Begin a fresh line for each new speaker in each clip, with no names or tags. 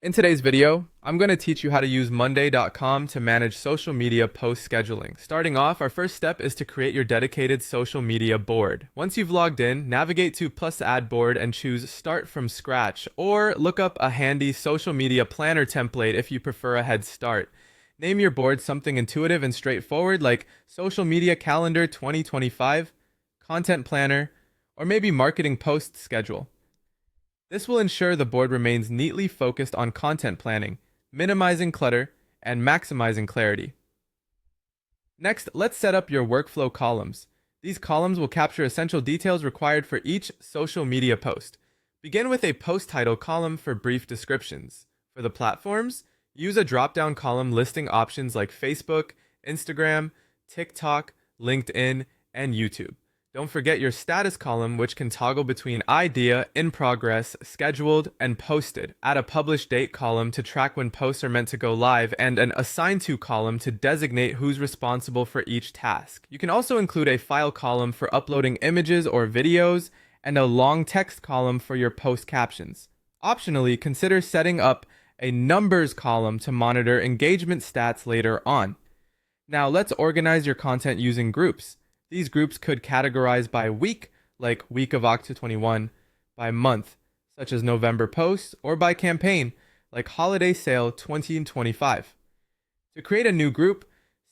In today's video, I'm going to teach you how to use Monday.com to manage social media post scheduling. Starting off, our first step is to create your dedicated social media board. Once you've logged in, navigate to Plus Add Board and choose Start from Scratch, or look up a handy social media planner template if you prefer a head start. Name your board something intuitive and straightforward like Social Media Calendar 2025, Content Planner, or maybe Marketing Post Schedule. This will ensure the board remains neatly focused on content planning, minimizing clutter, and maximizing clarity. Next, let's set up your workflow columns. These columns will capture essential details required for each social media post. Begin with a post title column for brief descriptions. For the platforms, use a drop-down column listing options like Facebook, Instagram, TikTok, LinkedIn, and YouTube. Don't forget your status column, which can toggle between idea, in progress, scheduled, and posted. Add a publish date column to track when posts are meant to go live, and an assign to column to designate who's responsible for each task. You can also include a file column for uploading images or videos, and a long text column for your post captions. Optionally, consider setting up a numbers column to monitor engagement stats later on. Now let's organize your content using groups. These groups could categorize by week, like week of October 21, by month, such as November posts, or by campaign, like holiday sale 2025. To create a new group,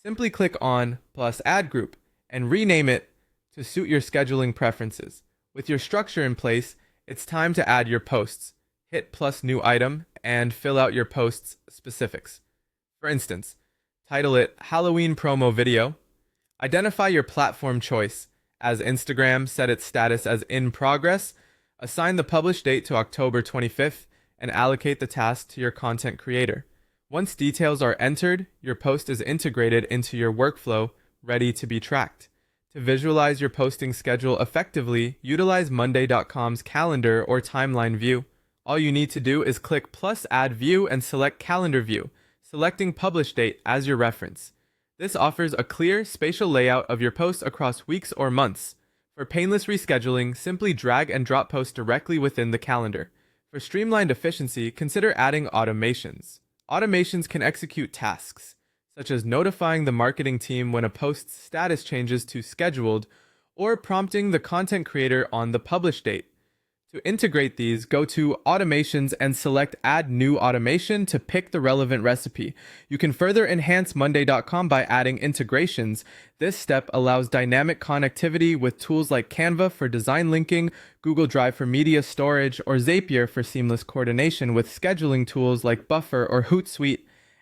simply click on plus add group and rename it to suit your scheduling preferences. With your structure in place, it's time to add your posts. Hit plus new item and fill out your post's specifics. For instance, title it Halloween promo video. Identify your platform choice. As Instagram, set its status as in progress, assign the publish date to October 25th, and allocate the task to your content creator. Once details are entered, your post is integrated into your workflow, ready to be tracked. To visualize your posting schedule effectively, utilize Monday.com's calendar or timeline view. All you need to do is click plus add view and select calendar view, selecting publish date as your reference. This offers a clear spatial layout of your posts across weeks or months. For painless rescheduling, simply drag and drop posts directly within the calendar. For streamlined efficiency, consider adding automations. Automations can execute tasks, such as notifying the marketing team when a post's status changes to scheduled, or prompting the content creator on the publish date. To integrate these, go to Automations and select Add New Automation to pick the relevant recipe. You can further enhance Monday.com by adding integrations. This step allows dynamic connectivity with tools like Canva for design linking, Google Drive for media storage, or Zapier for seamless coordination with scheduling tools like Buffer or Hootsuite.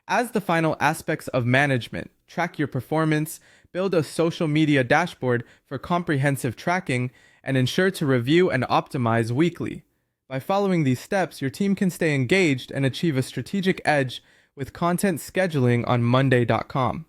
As the final aspects of management, track your performance, build a social media dashboard for comprehensive tracking, and ensure to review and optimize weekly. By following these steps, your team can stay engaged and achieve a strategic edge with content scheduling on Monday.com.